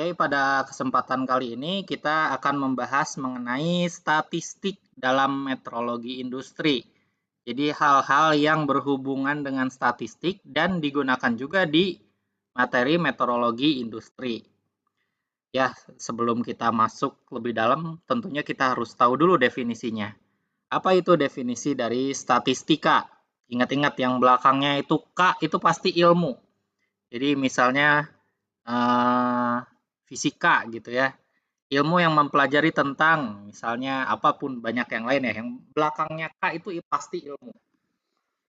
Oke, pada kesempatan kali ini kita akan membahas mengenai statistik dalam metrologi industri. Jadi hal-hal yang berhubungan dengan statistik dan digunakan juga di materi meteorologi industri. Ya, sebelum kita masuk lebih dalam, tentunya kita harus tahu dulu definisinya. Apa itu definisi dari statistika? Ingat-ingat yang belakangnya itu K itu pasti ilmu. Jadi misalnya fisika gitu ya. Ilmu yang mempelajari tentang misalnya apapun banyak yang lain ya, yang belakangnya K itu pasti ilmu.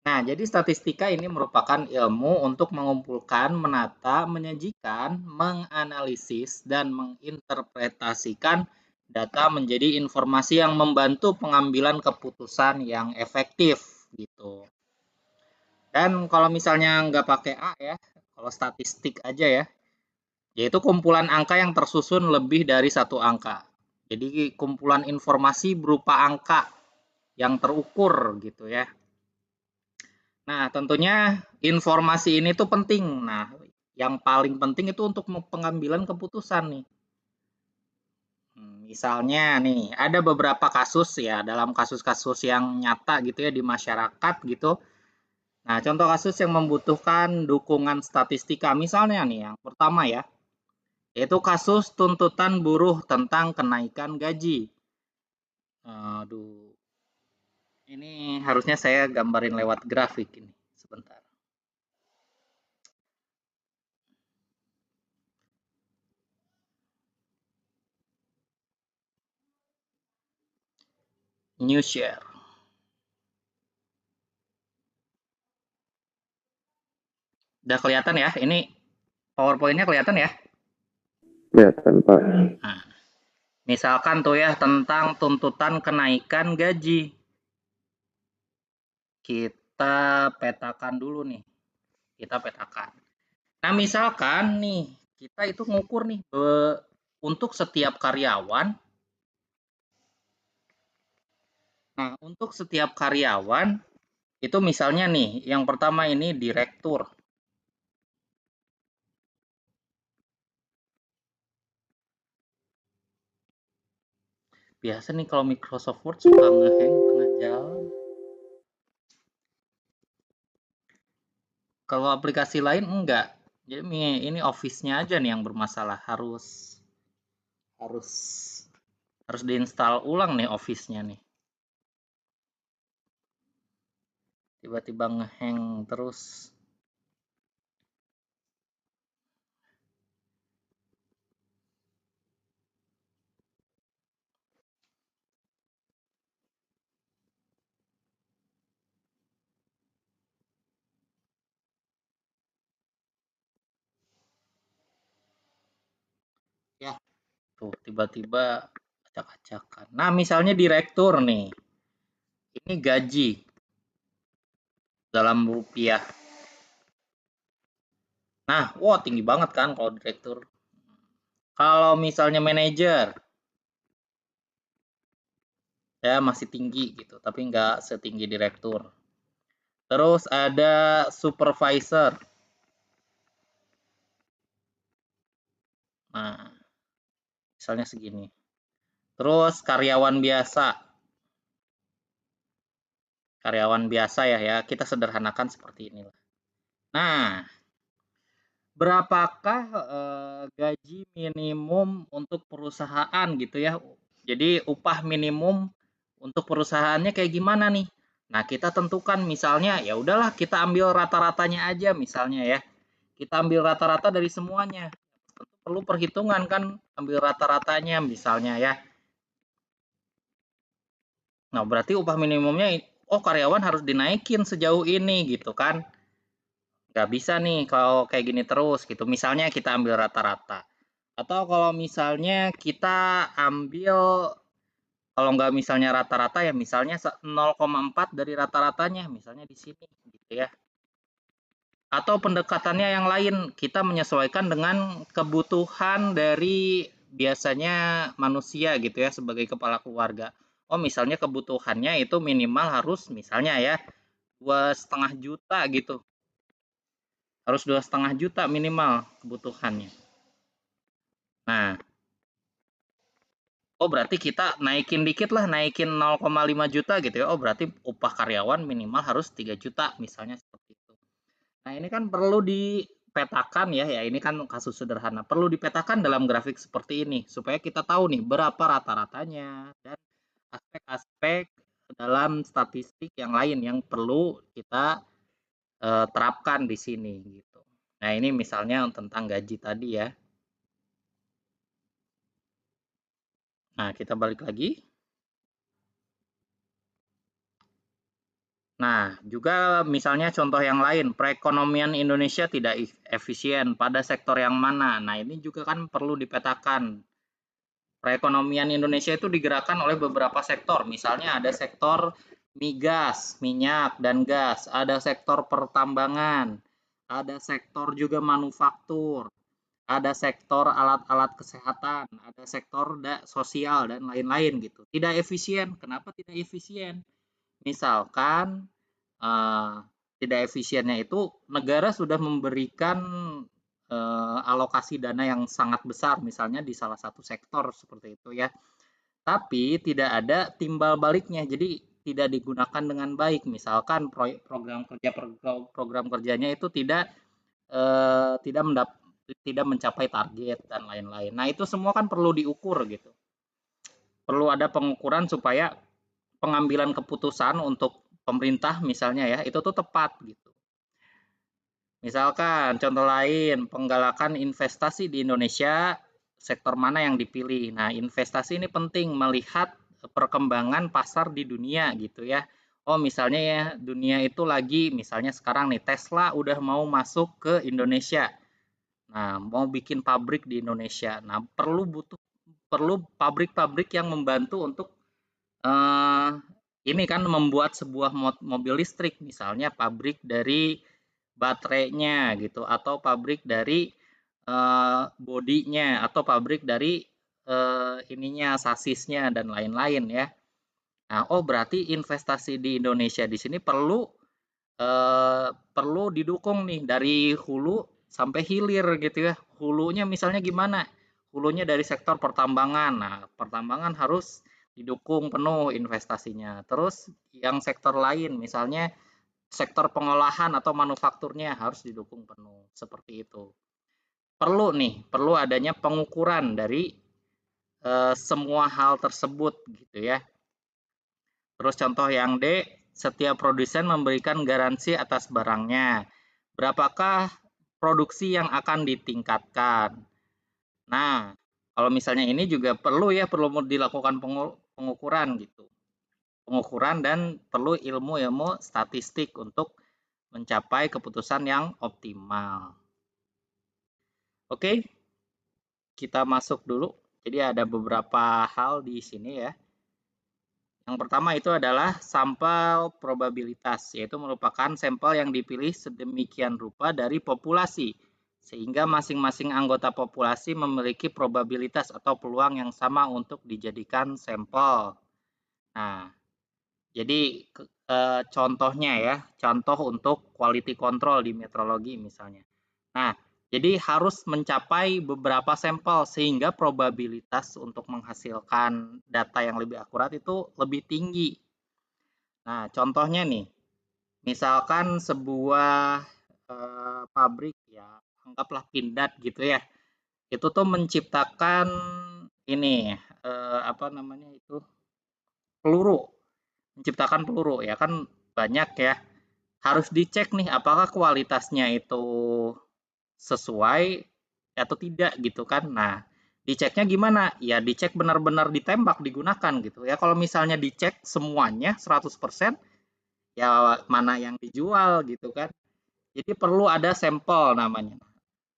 Nah, jadi statistika ini merupakan ilmu untuk mengumpulkan, menata, menyajikan, menganalisis, dan menginterpretasikan data menjadi informasi yang membantu pengambilan keputusan yang efektif gitu. Dan kalau misalnya nggak pakai A ya, kalau statistik aja ya, yaitu kumpulan angka yang tersusun lebih dari satu angka. Jadi kumpulan informasi berupa angka yang terukur gitu ya. Nah, tentunya informasi ini tuh penting. Nah, yang paling penting itu untuk pengambilan keputusan nih. Misalnya nih, ada beberapa kasus ya, dalam kasus-kasus yang nyata gitu ya di masyarakat gitu. Nah, contoh kasus yang membutuhkan dukungan statistika. Misalnya nih, yang pertama ya, yaitu kasus tuntutan buruh tentang kenaikan gaji. Aduh, ini harusnya saya gambarin lewat grafik ini. Sebentar. New share. Udah kelihatan ya? Ini PowerPoint-nya kelihatan ya? Kelihatan, Pak. Nah, misalkan tuh ya tentang tuntutan kenaikan gaji. Kita petakan dulu nih. Kita petakan. Nah, misalkan nih, kita itu ngukur nih untuk setiap karyawan. Nah, untuk setiap karyawan itu misalnya nih, yang pertama ini direktur. Biasa nih kalau Microsoft Word suka ngehang tengah jalan. Kalau aplikasi lain enggak. Jadi ini Office-nya aja nih yang bermasalah. Harus harus harus diinstal ulang nih Office-nya nih. Tiba-tiba ngehang terus. Ya, tuh tiba-tiba acak-acakan. Nah, misalnya direktur nih. Ini gaji dalam rupiah. Nah, wah tinggi banget kan kalau direktur. Kalau misalnya manajer, ya masih tinggi gitu, tapi nggak setinggi direktur. Terus ada supervisor. Nah, misalnya segini. Terus karyawan biasa. Karyawan biasa ya, kita sederhanakan seperti inilah. Nah, berapakah gaji minimum untuk perusahaan gitu ya? Jadi upah minimum untuk perusahaannya kayak gimana nih? Nah, kita tentukan misalnya ya udahlah kita ambil rata-ratanya aja misalnya ya. Kita ambil rata-rata dari semuanya. Perlu perhitungan kan ambil rata-ratanya misalnya ya. Nah, berarti upah minimumnya oh karyawan harus dinaikin sejauh ini gitu kan. Nggak bisa nih kalau kayak gini terus gitu. Misalnya kita ambil rata-rata. Atau kalau misalnya kita ambil kalau nggak misalnya rata-rata ya misalnya 0,4 dari rata-ratanya misalnya di sini gitu ya. Atau pendekatannya yang lain, kita menyesuaikan dengan kebutuhan dari biasanya manusia gitu ya sebagai kepala keluarga. Oh misalnya kebutuhannya itu minimal harus misalnya ya 2,5 juta gitu. Harus 2,5 juta minimal kebutuhannya. Nah, oh berarti kita naikin dikit lah, naikin 0,5 juta gitu ya. Oh berarti upah karyawan minimal harus 3 juta misalnya seperti itu. Nah ini kan perlu dipetakan ya, ya ini kan kasus sederhana. Perlu dipetakan dalam grafik seperti ini supaya kita tahu nih berapa rata-ratanya dan aspek-aspek dalam statistik yang lain yang perlu kita terapkan di sini gitu. Nah ini misalnya tentang gaji tadi ya. Nah kita balik lagi. Nah, juga misalnya contoh yang lain, perekonomian Indonesia tidak efisien pada sektor yang mana. Nah, ini juga kan perlu dipetakan. Perekonomian Indonesia itu digerakkan oleh beberapa sektor. Misalnya ada sektor migas, minyak dan gas, ada sektor pertambangan, ada sektor juga manufaktur, ada sektor alat-alat kesehatan, ada sektor sosial dan lain-lain gitu. Tidak efisien. Kenapa tidak efisien? Misalkan uh, tidak efisiennya itu negara sudah memberikan alokasi dana yang sangat besar misalnya di salah satu sektor seperti itu ya. Tapi tidak ada timbal baliknya. Jadi tidak digunakan dengan baik. Misalkan program kerjanya itu tidak mencapai target dan lain-lain. Nah, itu semua kan perlu diukur gitu. Perlu ada pengukuran supaya pengambilan keputusan untuk pemerintah misalnya ya, itu tuh tepat gitu. Misalkan contoh lain, penggalakan investasi di Indonesia, sektor mana yang dipilih. Nah, investasi ini penting melihat perkembangan pasar di dunia gitu ya. Oh, misalnya ya, dunia itu lagi misalnya sekarang nih Tesla udah mau masuk ke Indonesia. Nah, mau bikin pabrik di Indonesia. Nah, perlu pabrik-pabrik yang membantu untuk ini kan membuat sebuah mobil listrik, misalnya pabrik dari baterainya gitu, atau pabrik dari bodinya, atau pabrik dari ininya, sasisnya dan lain-lain ya. Nah, oh berarti investasi di Indonesia di sini perlu didukung nih dari hulu sampai hilir gitu ya. Hulunya misalnya gimana? Hulunya dari sektor pertambangan. Nah, pertambangan harus didukung penuh investasinya. Terus yang sektor lain misalnya sektor pengolahan atau manufakturnya harus didukung penuh. Seperti itu. Perlu adanya pengukuran dari semua hal tersebut gitu ya. Terus contoh yang D, setiap produsen memberikan garansi atas barangnya. Berapakah produksi yang akan ditingkatkan? Nah, kalau misalnya ini juga perlu dilakukan pengukuran gitu. Pengukuran dan perlu ilmu-ilmu statistik untuk mencapai keputusan yang optimal. Oke, kita masuk dulu. Jadi ada beberapa hal di sini ya. Yang pertama itu adalah sampel probabilitas, yaitu merupakan sampel yang dipilih sedemikian rupa dari populasi, sehingga masing-masing anggota populasi memiliki probabilitas atau peluang yang sama untuk dijadikan sampel. Nah, jadi contohnya ya, contoh untuk quality control di metrologi misalnya. Nah, jadi harus mencapai beberapa sampel sehingga probabilitas untuk menghasilkan data yang lebih akurat itu lebih tinggi. Nah, contohnya nih, misalkan sebuah pabrik ya, anggaplah Pindad gitu ya, itu tuh menciptakan ini apa namanya itu peluru, menciptakan peluru ya kan banyak ya. Harus dicek nih apakah kualitasnya itu sesuai atau tidak gitu kan. Nah, diceknya gimana? Ya dicek benar-benar ditembak digunakan gitu ya. Kalau misalnya dicek semuanya 100%, ya mana yang dijual gitu kan. Jadi perlu ada sampel namanya.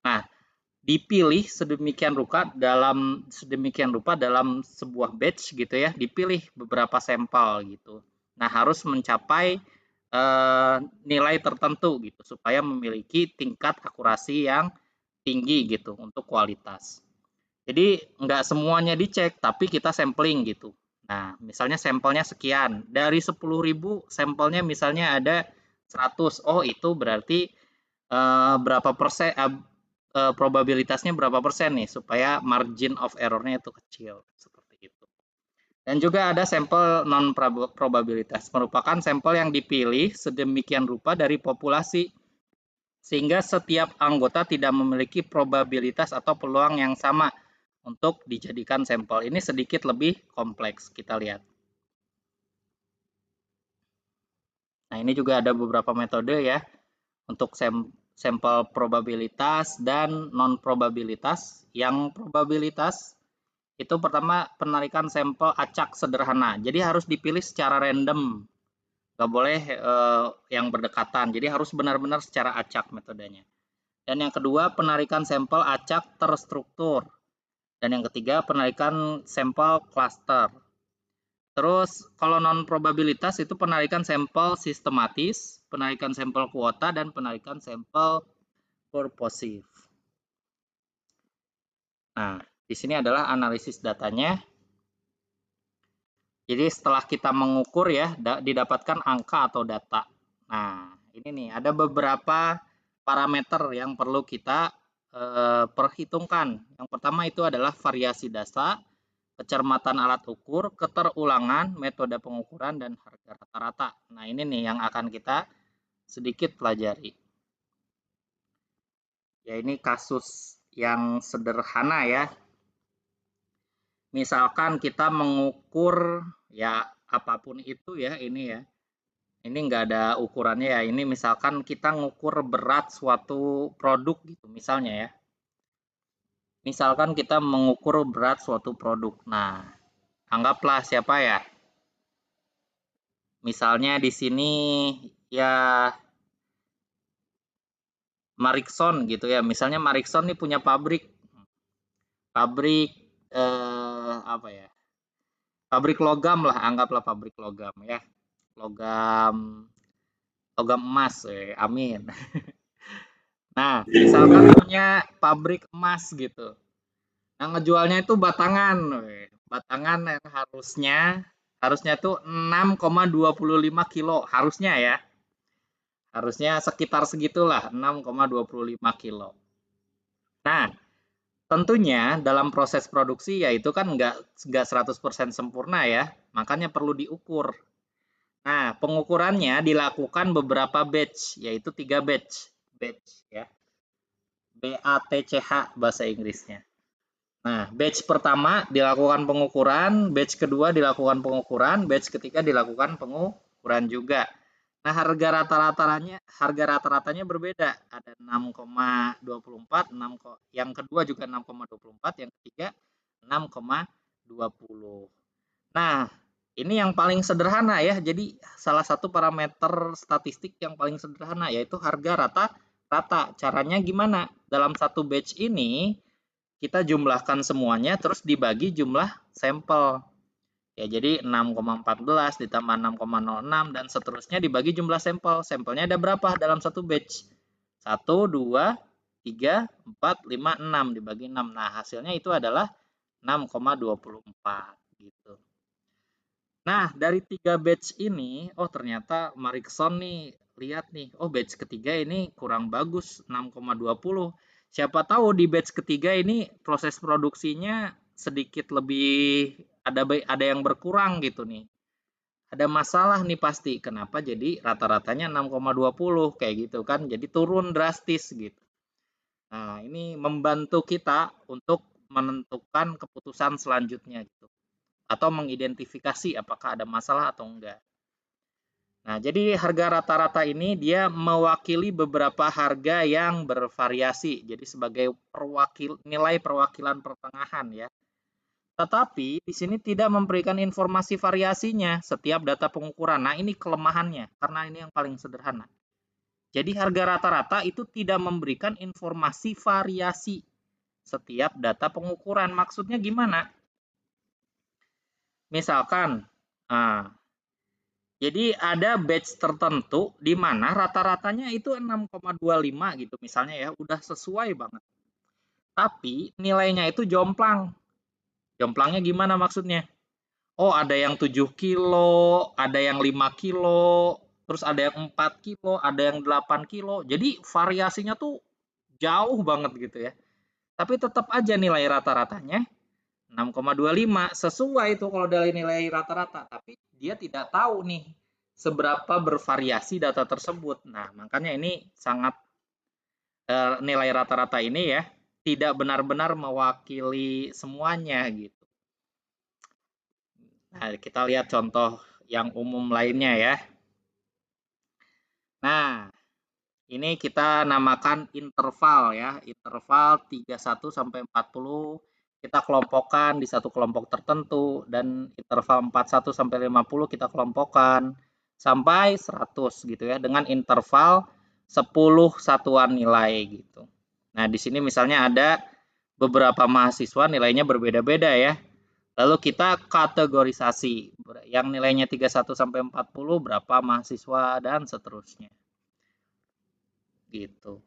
Nah, dipilih sedemikian rupa dalam sebuah batch gitu ya, dipilih beberapa sampel gitu. Nah, harus mencapai nilai tertentu gitu supaya memiliki tingkat akurasi yang tinggi gitu untuk kualitas. Jadi nggak semuanya dicek, tapi kita sampling gitu. Nah, misalnya sampelnya sekian. Dari 10.000 sampelnya misalnya ada 100. Oh, itu berarti berapa persen probabilitasnya berapa persen nih supaya margin of error-nya itu kecil seperti itu. Dan juga ada sampel non probabilitas, merupakan sampel yang dipilih sedemikian rupa dari populasi sehingga setiap anggota tidak memiliki probabilitas atau peluang yang sama untuk dijadikan sampel. Ini sedikit lebih kompleks, kita lihat. Nah, ini juga ada beberapa metode ya untuk sampel probabilitas dan non probabilitas. Yang probabilitas itu pertama penarikan sampel acak sederhana. Jadi harus dipilih secara random. Nggak boleh yang berdekatan. Jadi harus benar-benar secara acak metodenya. Dan yang kedua, penarikan sampel acak terstruktur. Dan yang ketiga, penarikan sampel cluster. Terus kalau non probabilitas itu penarikan sampel sistematis, penarikan sampel kuota, dan penarikan sampel purposive. Nah, di sini adalah analisis datanya. Jadi setelah kita mengukur ya, didapatkan angka atau data. Nah, ini nih ada beberapa parameter yang perlu kita perhitungkan. Yang pertama itu adalah variasi data, kecermatan alat ukur, keterulangan, metode pengukuran, dan harga rata-rata. Nah, ini nih yang akan kita sedikit pelajari. Ya, ini kasus yang sederhana ya. Misalkan kita mengukur ya apapun itu ya, ini ya. Ini nggak ada ukurannya ya. Ini misalkan kita ngukur berat suatu produk gitu misalnya ya. Misalkan kita mengukur berat suatu produk. Nah, anggaplah siapa ya? Misalnya di sini ya Marikson gitu ya. Misalnya Marikson nih punya pabrik apa ya? Pabrik logam lah, anggaplah pabrik logam ya. Logam emas, amin. Nah, misalkan punya pabrik emas gitu. Nah, ngejualnya itu batangan, batangan yang harusnya itu 6,25 kilo, harusnya ya. Harusnya sekitar segitulah, 6,25 kilo. Nah, tentunya dalam proses produksi ya itu kan nggak 100% sempurna ya, makanya perlu diukur. Nah, pengukurannya dilakukan beberapa batch, yaitu 3 batch. Batch ya. BATCH bahasa Inggrisnya. Nah, batch pertama dilakukan pengukuran, batch kedua dilakukan pengukuran, batch ketiga dilakukan pengukuran juga. Nah, harga rata-ratanya berbeda. Ada 6,24, yang kedua juga 6,24, yang ketiga 6,20. Nah, ini yang paling sederhana ya. Jadi salah satu parameter statistik yang paling sederhana yaitu harga rata-rata. Caranya gimana? Dalam satu batch ini kita jumlahkan semuanya terus dibagi jumlah sampel. Ya, jadi 6,14 ditambah 6,06 dan seterusnya dibagi jumlah sampel. Sampelnya ada berapa dalam satu batch? 1, 2, 3, 4, 5, 6 dibagi 6. Nah, hasilnya itu adalah 6,24 gitu. Nah, dari 3 batch ini, oh ternyata Marikson nih, lihat nih, oh batch ketiga ini kurang bagus, 6,20. Siapa tahu di batch ketiga ini proses produksinya sedikit lebih ada yang berkurang gitu nih. Ada masalah nih pasti. Kenapa jadi rata-ratanya 6,20 kayak gitu kan. Jadi turun drastis gitu. Nah, ini membantu kita untuk menentukan keputusan selanjutnya gitu. Atau mengidentifikasi apakah ada masalah atau enggak. Nah, jadi harga rata-rata ini dia mewakili beberapa harga yang bervariasi. Jadi sebagai nilai perwakilan pertengahan ya. Tetapi di sini tidak memberikan informasi variasinya setiap data pengukuran. Nah, ini kelemahannya karena ini yang paling sederhana. Jadi harga rata-rata itu tidak memberikan informasi variasi setiap data pengukuran. Maksudnya gimana? Misalkan, jadi ada batch tertentu di mana rata-ratanya itu 6,25 gitu misalnya ya, udah sesuai banget. Tapi nilainya itu jomplang. Jomplangnya gimana maksudnya? Oh, ada yang 7 kilo, ada yang 5 kilo, terus ada yang 4 kilo, ada yang 8 kilo. Jadi variasinya tuh jauh banget gitu ya. Tapi tetap aja nilai rata-ratanya 6,25 sesuai itu kalau dari nilai rata-rata, tapi dia tidak tahu nih seberapa bervariasi data tersebut. Nah, makanya ini sangat nilai rata-rata ini ya tidak benar-benar mewakili semuanya gitu. Nah, kita lihat contoh yang umum lainnya ya. Nah, ini kita namakan interval ya, interval 31 sampai 40 kita kelompokkan di satu kelompok tertentu dan interval 41 sampai 50 kita kelompokkan sampai 100 gitu ya dengan interval 10 satuan nilai gitu. Nah, di sini misalnya ada beberapa mahasiswa nilainya berbeda-beda ya. Lalu kita kategorisasi yang nilainya 31 sampai 40 berapa mahasiswa dan seterusnya. Gitu.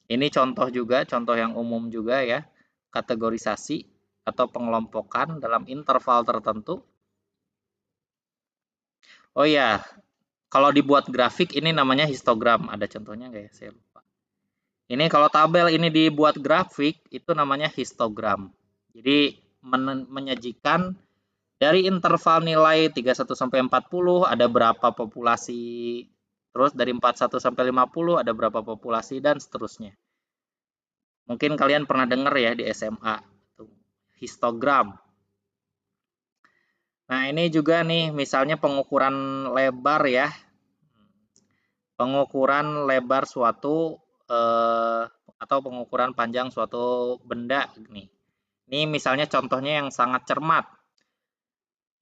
Ini contoh juga, contoh yang umum juga ya, kategorisasi atau pengelompokan dalam interval tertentu. Oh ya, kalau dibuat grafik ini namanya histogram. Ada contohnya nggak ya? Saya lupa. Ini kalau tabel ini dibuat grafik itu namanya histogram. Jadi menyajikan dari interval nilai 31 sampai 40 ada berapa populasi, terus dari 41 sampai 50 ada berapa populasi dan seterusnya. Mungkin kalian pernah dengar ya di SMA, histogram. Nah, ini juga nih misalnya pengukuran lebar ya. Pengukuran lebar suatu atau pengukuran panjang suatu benda nih. Ini misalnya contohnya yang sangat cermat.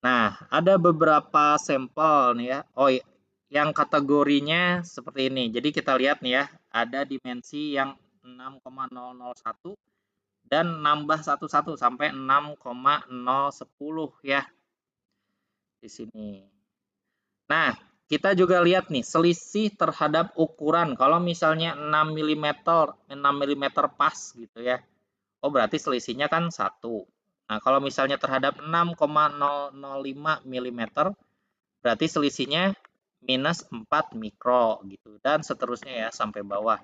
Nah, ada beberapa sampel nih ya. Oh, yang kategorinya seperti ini. Jadi kita lihat nih ya, ada dimensi yang 6,001 dan nambah 11 sampai 6,010 ya di sini. Nah, kita juga lihat nih selisih terhadap ukuran. Kalau misalnya 6 mm, 6 mm pas gitu ya. Oh, berarti selisihnya kan 1. Nah, kalau misalnya terhadap 6,005 mm, berarti selisihnya minus 4 mikro gitu dan seterusnya ya sampai bawah.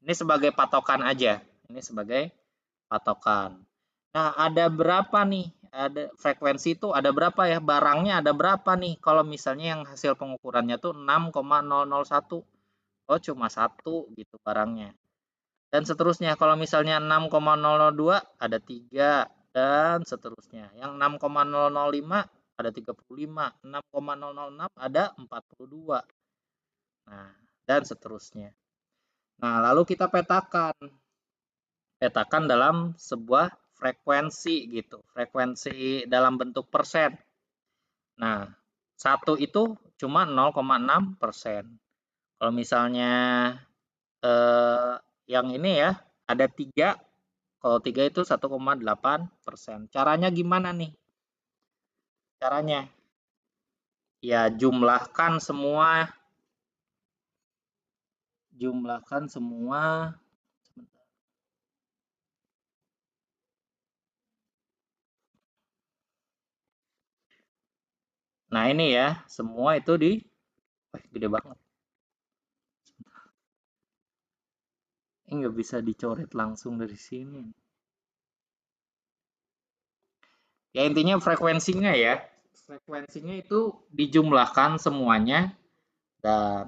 Ini sebagai patokan aja. Ini sebagai patokan. Nah, ada berapa nih? Ada frekuensi itu ada berapa ya? Barangnya ada berapa nih? Kalau misalnya yang hasil pengukurannya tuh 6,001. Oh, cuma satu gitu barangnya. Dan seterusnya. Kalau misalnya 6,002 ada 3 dan seterusnya. Yang 6,005 ada 35, 6,006 ada 42. Nah, dan seterusnya. Nah, lalu kita petakan. Petakan dalam sebuah frekuensi gitu, frekuensi dalam bentuk persen. Nah, 1 itu cuma 0,6%. Kalau misalnya yang ini ya, ada 3, kalau 3 itu 1,8%. Caranya gimana nih? Caranya, ya jumlahkan semua. Nah, ini ya, semua itu gede banget. Ini nggak bisa dicoret langsung dari sini. Ya intinya frekuensinya ya. Frekuensinya itu dijumlahkan semuanya.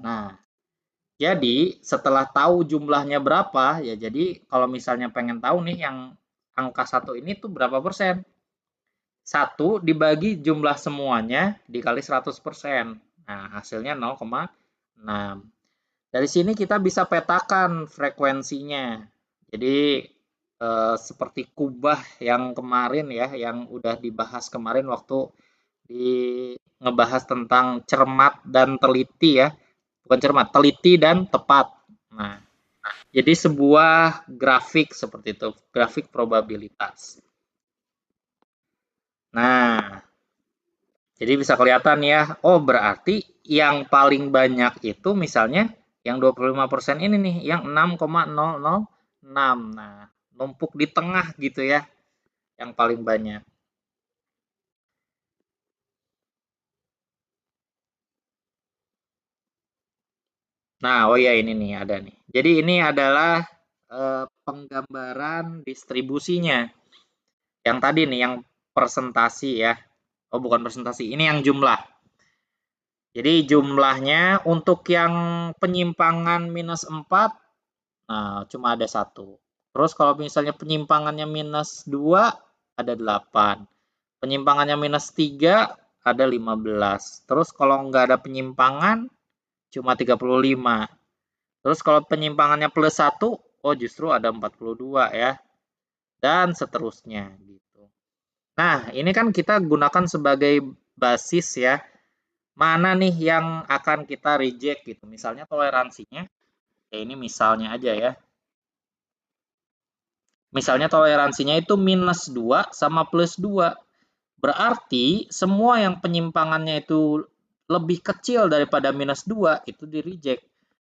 Nah, jadi setelah tahu jumlahnya berapa, ya jadi kalau misalnya pengen tahu nih yang angka 1 ini tuh berapa persen? 1 dibagi jumlah semuanya dikali 100%. Nah, hasilnya 0,6. Dari sini kita bisa petakan frekuensinya. Jadi seperti kubah yang kemarin ya, yang udah dibahas kemarin waktu ngebahas tentang cermat dan teliti ya. Bukan cermat, teliti dan tepat. Nah, jadi sebuah grafik seperti itu, grafik probabilitas. Nah, jadi bisa kelihatan ya, oh berarti yang paling banyak itu misalnya yang 25% ini nih, yang 6,006. Nah, numpuk di tengah gitu ya, yang paling banyak. Nah, oh ya ini nih ada nih. Jadi ini adalah penggambaran distribusinya. Yang tadi nih, yang presentasi ya. Oh, bukan presentasi, ini yang jumlah. Jadi jumlahnya untuk yang penyimpangan minus 4, nah cuma ada 1. Terus kalau misalnya penyimpangannya minus 2, ada 8. Penyimpangannya minus 3, ada 15. Terus kalau nggak ada penyimpangan, cuma 35. Terus kalau penyimpangannya plus 1, oh justru ada 42 ya. Dan seterusnya gitu. Nah, ini kan kita gunakan sebagai basis ya. Mana nih yang akan kita reject gitu. Misalnya toleransinya, ya ini misalnya aja ya. Misalnya toleransinya itu minus 2 sama plus 2. Berarti semua yang penyimpangannya itu lebih kecil daripada minus 2 itu di reject.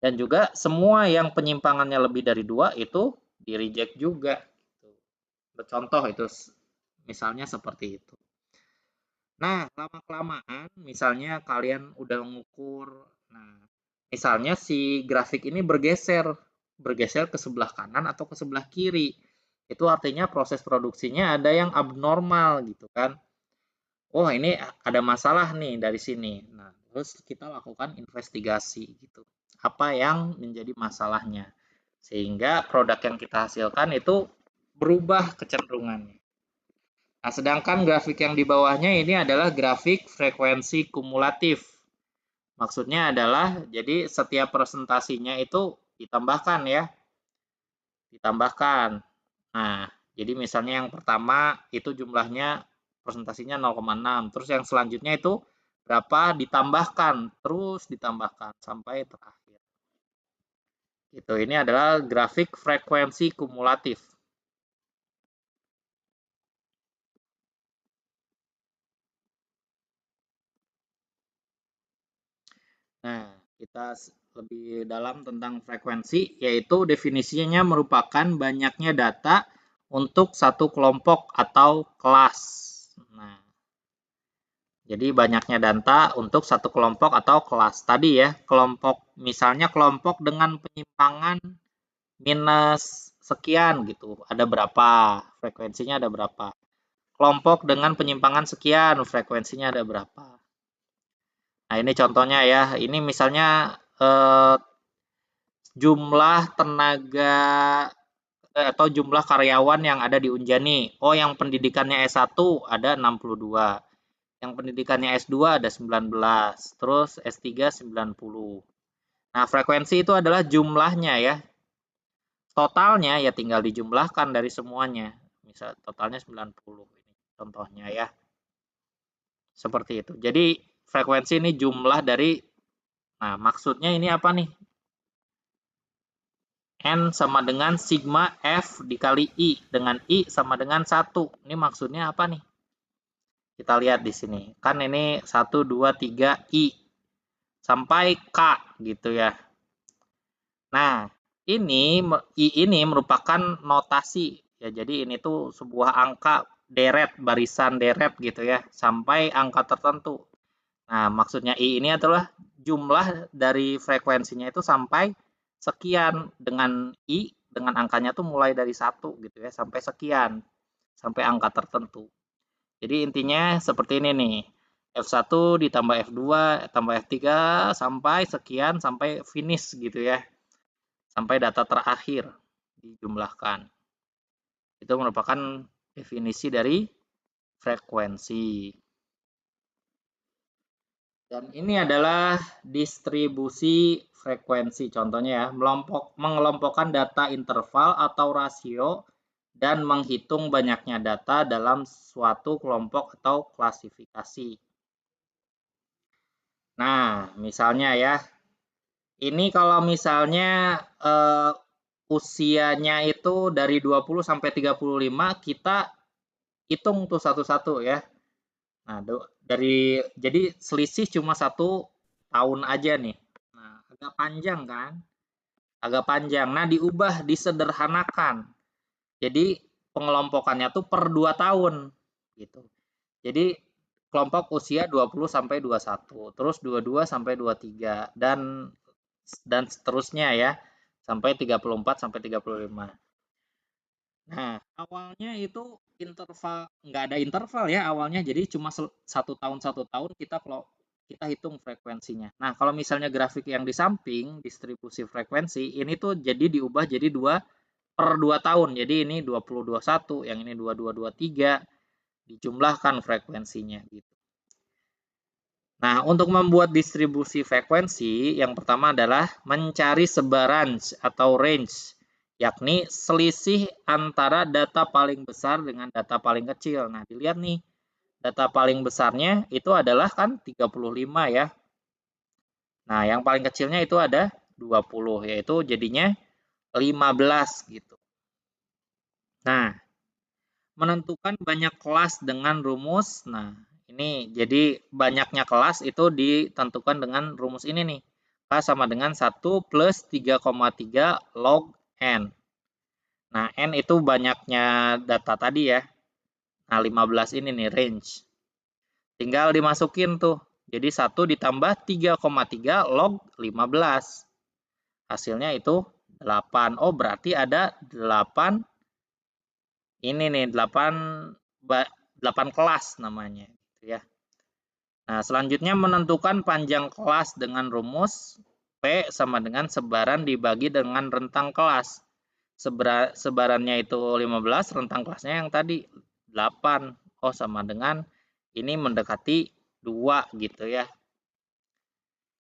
Dan juga semua yang penyimpangannya lebih dari 2 itu di reject juga. Contoh itu misalnya seperti itu. Nah, lama-kelamaan misalnya kalian udah mengukur, nah misalnya si grafik ini bergeser ke sebelah kanan atau ke sebelah kiri. Itu artinya proses produksinya ada yang abnormal gitu kan. Oh, ini ada masalah nih dari sini. Nah, terus kita lakukan investigasi gitu. Apa yang menjadi masalahnya? Sehingga produk yang kita hasilkan itu berubah kecenderungannya. Nah, sedangkan grafik yang di bawahnya ini adalah grafik frekuensi kumulatif. Maksudnya adalah, jadi setiap presentasinya itu ditambahkan ya. Ditambahkan. Nah, jadi misalnya yang pertama itu jumlahnya presentasinya 0,6. Terus yang selanjutnya itu berapa ditambahkan. Terus ditambahkan sampai terakhir. Gitu, ini adalah grafik frekuensi kumulatif. Nah, kita lebih dalam tentang frekuensi, yaitu definisinya merupakan banyaknya data untuk satu kelompok atau kelas. Nah, jadi banyaknya data untuk satu kelompok atau kelas. Tadi ya, kelompok, misalnya kelompok dengan penyimpangan minus sekian gitu, ada berapa, frekuensinya ada berapa. Kelompok dengan penyimpangan sekian, frekuensinya ada berapa. Nah, ini contohnya ya. Ini misalnya jumlah tenaga atau jumlah karyawan yang ada di Unjani. Oh, yang pendidikannya S1 ada 62. Yang pendidikannya S2 ada 19. Terus S3 90. Nah, frekuensi itu adalah jumlahnya ya. Totalnya ya tinggal dijumlahkan dari semuanya. Misal totalnya 90 ini contohnya ya. Seperti itu. Jadi frekuensi ini jumlah dari, nah maksudnya ini apa nih? N sama dengan sigma F dikali I, dengan I sama dengan 1. Ini maksudnya apa nih? Kita lihat di sini. Kan ini 1, 2, 3, I. Sampai K gitu ya. Nah, ini I ini merupakan notasi. Ya, jadi ini tuh sebuah angka deret, barisan deret gitu ya. Sampai angka tertentu. Nah, maksudnya I ini adalah jumlah dari frekuensinya itu sampai sekian, dengan I, dengan angkanya tuh mulai dari 1 gitu ya, sampai sekian, sampai angka tertentu. Jadi intinya seperti ini nih, F1 ditambah F2 tambah F3 sampai sekian, sampai finish gitu ya, sampai data terakhir dijumlahkan. Itu merupakan definisi dari frekuensi. Dan ini adalah distribusi frekuensi. Contohnya ya, mengelompokkan data interval atau rasio dan menghitung banyaknya data dalam suatu kelompok atau klasifikasi. Nah, misalnya ya, ini kalau misalnya usianya itu dari 20 sampai 35, kita hitung tuh satu-satu ya. Nah, jadi selisih cuma 1 tahun aja nih. Nah, agak panjang kan? Agak panjang. Nah, disederhanakan. Jadi pengelompokannya tuh per 2 tahun gitu. Jadi kelompok usia 20 sampai 21, terus 22 sampai 23 dan seterusnya ya. sampai 34 sampai 35. Nah, awalnya itu interval nggak ada interval ya awalnya, jadi cuma 1 tahun kita hitung frekuensinya. Nah, kalau misalnya grafik yang di samping distribusi frekuensi ini tuh jadi diubah jadi 2/2 tahun. Jadi ini 2021, yang ini 2223, dijumlahkan frekuensinya gitu. Nah, untuk membuat distribusi frekuensi, yang pertama adalah mencari sebaran atau range, yakni selisih antara data paling besar dengan data paling kecil. Nah, dilihat nih, data paling besarnya itu adalah kan 35 ya. Nah, yang paling kecilnya itu ada 20, yaitu jadinya 15 gitu. Nah, menentukan banyak kelas dengan rumus. Nah, ini jadi banyaknya kelas itu ditentukan dengan rumus ini nih. K sama dengan 1 plus 3,3 log N. Nah, N itu banyaknya data tadi ya. Nah, 15 ini nih range. Tinggal dimasukin tuh. Jadi 1 ditambah 3,3 log 15. Hasilnya itu 8. Oh, berarti ada 8 ini nih 8 kelas namanya gitu ya. Nah, selanjutnya menentukan panjang kelas dengan rumus P sama dengan sebaran dibagi dengan rentang kelas. Sebarannya itu 15, rentang kelasnya yang tadi 8. Oh, sama dengan ini mendekati 2 gitu ya.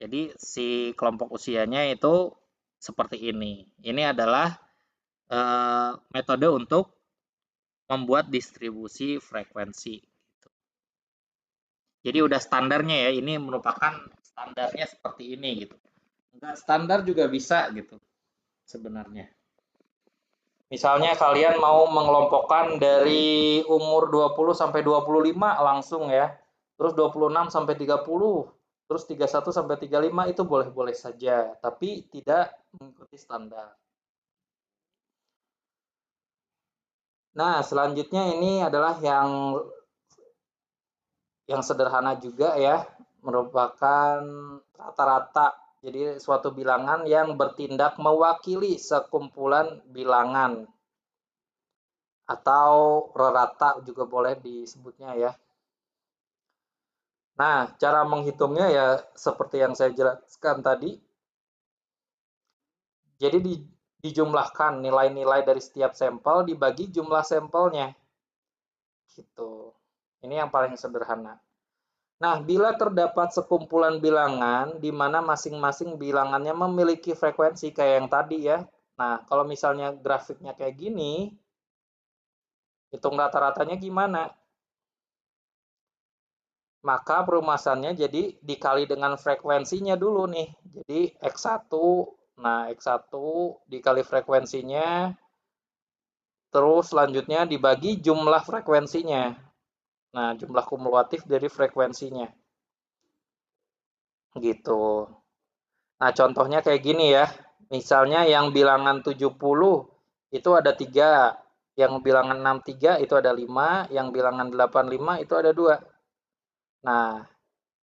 Jadi si kelompok usianya itu seperti ini. Ini adalah metode untuk membuat distribusi frekuensi. Jadi udah standarnya ya, ini merupakan standarnya seperti ini gitu. Enggak standar juga bisa gitu sebenarnya. Misalnya kalian mau mengelompokkan dari umur 20 sampai 25 langsung ya. Terus 26 sampai 30, terus 31 sampai 35 itu boleh-boleh saja, tapi tidak mengikuti standar. Nah, selanjutnya ini adalah yang sederhana juga ya, merupakan rata-rata. Jadi suatu bilangan yang bertindak mewakili sekumpulan bilangan atau rata juga boleh disebutnya ya. Nah, cara menghitungnya ya seperti yang saya jelaskan tadi. Jadi dijumlahkan nilai-nilai dari setiap sampel dibagi jumlah sampelnya. Gitu. Ini yang paling sederhana. Nah, bila terdapat sekumpulan bilangan di mana masing-masing bilangannya memiliki frekuensi kayak yang tadi ya. Nah, kalau misalnya grafiknya kayak gini, hitung rata-ratanya gimana? Maka perumasannya jadi dikali dengan frekuensinya dulu nih. Jadi X1, nah X1 dikali frekuensinya, terus selanjutnya dibagi jumlah frekuensinya. Nah, jumlah kumulatif dari frekuensinya. Gitu. Nah, contohnya kayak gini ya. Misalnya yang bilangan 70 itu ada 3, yang bilangan 63 itu ada 5, yang bilangan 85 itu ada 2. Nah,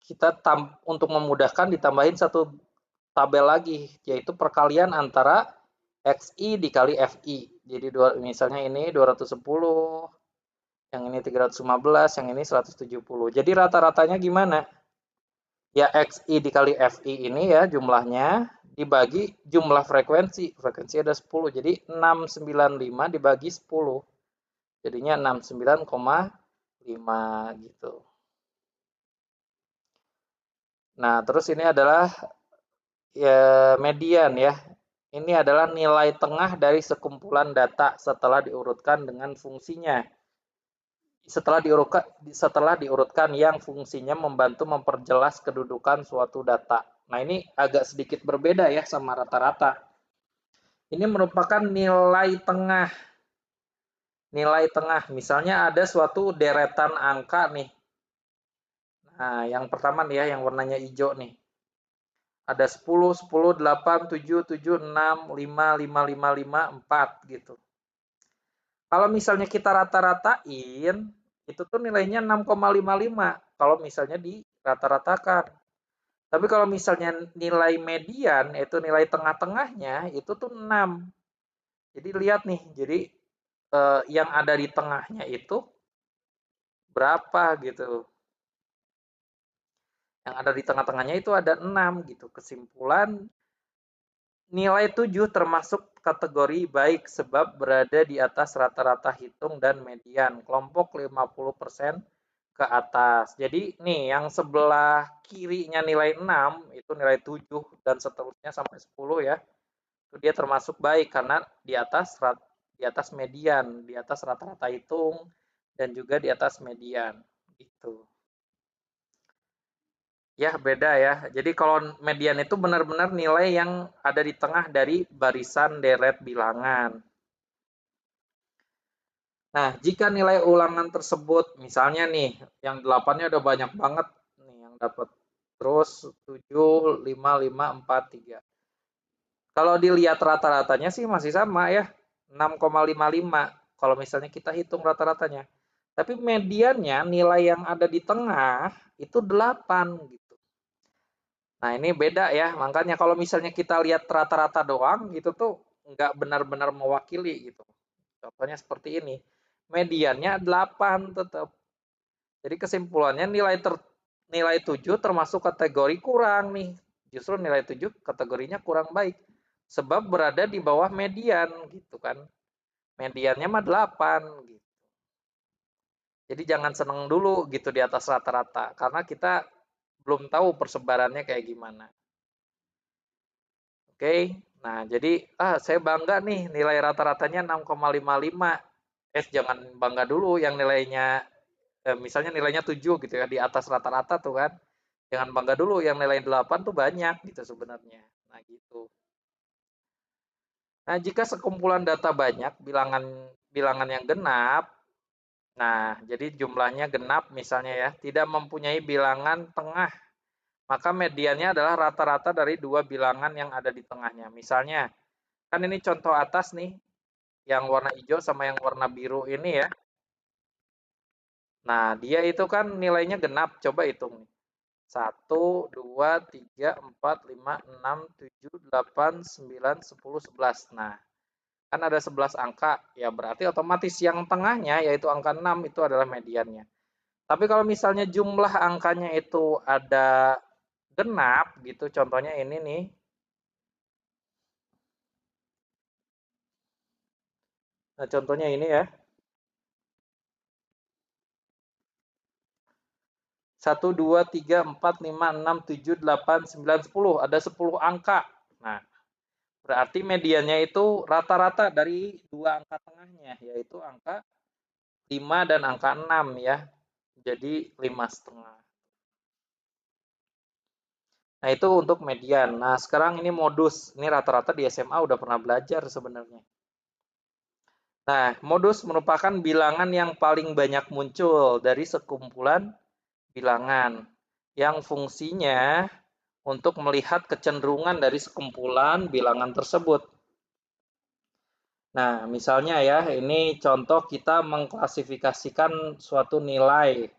kita untuk memudahkan ditambahin satu tabel lagi, yaitu perkalian antara XI dikali FI. Jadi misalnya ini 210, yang ini 315, yang ini 170. Jadi rata-ratanya gimana? Ya XI dikali FI ini ya jumlahnya dibagi jumlah frekuensi. Frekuensi ada 10. Jadi 695 dibagi 10. Jadinya 69,5 gitu. Nah, terus ini adalah ya median ya. Ini adalah nilai tengah dari sekumpulan data setelah diurutkan dengan fungsinya. Setelah diurutkan yang fungsinya membantu memperjelas kedudukan suatu data. Nah, ini agak sedikit berbeda ya sama rata-rata. Ini merupakan nilai tengah. Nilai tengah, misalnya ada suatu deretan angka nih. Nah, yang pertama nih ya, yang warnanya hijau nih. Ada 10, 10, 8, 7, 7, 6, 5, 5, 5, 5, 4 gitu. Kalau misalnya kita rata-ratain, itu tuh nilainya 6,55 kalau misalnya di rata-ratakan. Tapi kalau misalnya nilai median, itu nilai tengah-tengahnya, itu tuh 6. Jadi lihat nih, jadi yang ada di tengahnya itu berapa gitu. Yang ada di tengah-tengahnya itu ada 6 gitu. Kesimpulan, nilai 7 termasuk kategori baik sebab berada di atas rata-rata hitung dan median, kelompok 50% ke atas. Jadi nih yang sebelah kirinya nilai 6 itu nilai 7 dan seterusnya sampai 10 ya. Itu dia termasuk baik karena di atas median, di atas rata-rata hitung dan juga di atas median gitu. Ya, beda ya. Jadi kalau median itu benar-benar nilai yang ada di tengah dari barisan deret bilangan. Nah, jika nilai ulangan tersebut, misalnya nih, yang 8-nya udah banyak banget nih yang dapat. Terus 7, 5, 5, 4, 3. Kalau dilihat rata-ratanya sih masih sama ya, 6,55 kalau misalnya kita hitung rata-ratanya. Tapi mediannya nilai yang ada di tengah itu 8 gitu. Nah, ini beda ya. Makanya kalau misalnya kita lihat rata-rata doang itu tuh nggak benar-benar mewakili gitu. Contohnya seperti ini. Mediannya 8 tetap. Jadi kesimpulannya nilai 7 termasuk kategori kurang nih. Justru nilai 7 kategorinya kurang baik. Sebab berada di bawah median gitu kan. Mediannya mah 8 gitu. Jadi jangan seneng dulu gitu di atas rata-rata karena kita belum tahu persebarannya kayak gimana. Oke. Nah, jadi saya bangga nih nilai rata-ratanya 6,55. Jangan bangga dulu yang nilainya misalnya nilainya 7 gitu ya di atas rata-rata tuh kan. Jangan bangga dulu yang nilai 8 tuh banyak gitu sebenarnya. Nah, gitu. Nah, jika sekumpulan data banyak, bilangan yang genap, nah, jadi jumlahnya genap misalnya ya, tidak mempunyai bilangan tengah, maka mediannya adalah rata-rata dari dua bilangan yang ada di tengahnya. Misalnya, kan ini contoh atas nih, yang warna hijau sama yang warna biru ini ya. Nah, dia itu kan nilainya genap, coba hitung. 1, 2, 3, 4, 5, 6, 7, 8, 9, 10, 11. Nah, kan ada 11 angka, ya berarti otomatis yang tengahnya yaitu angka 6 itu adalah mediannya. Tapi kalau misalnya jumlah angkanya itu ada genap gitu, contohnya ini nih. Nah, contohnya ini ya. 1, 2, 3, 4, 5, 6, 7, 8, 9, 10. Ada 10 angka. Nah, berarti mediannya itu rata-rata dari dua angka tengahnya, yaitu angka 5 dan angka 6 ya. Jadi 5,5. Nah, itu untuk median. Nah, sekarang ini modus. Ini rata-rata di SMA udah pernah belajar sebenarnya. Nah, modus merupakan bilangan yang paling banyak muncul dari sekumpulan bilangan yang fungsinya untuk melihat kecenderungan dari sekumpulan bilangan tersebut. Nah, misalnya ya, ini contoh kita mengklasifikasikan suatu nilai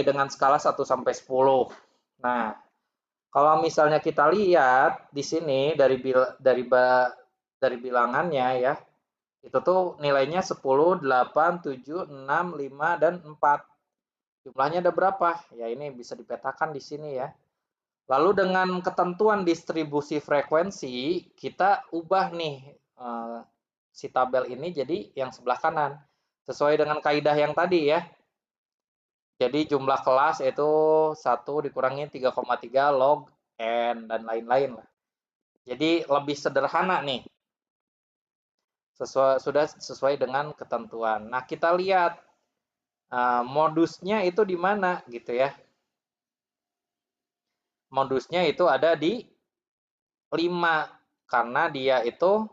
dengan skala 1 sampai 10. Nah, kalau misalnya kita lihat di sini dari bilangannya ya, itu tuh nilainya 10, 8, 7, 6, 5 dan 4. Jumlahnya ada berapa? Ya ini bisa dipetakan di sini ya. Lalu dengan ketentuan distribusi frekuensi, kita ubah nih si tabel ini jadi yang sebelah kanan. Sesuai dengan kaidah yang tadi ya. Jadi jumlah kelas itu 1 dikurangi 3,3 log N dan lain-lain lah. Jadi lebih sederhana nih. Sudah sesuai dengan ketentuan. Nah, kita lihat modusnya itu di mana gitu ya. Modusnya itu ada di 5 karena dia itu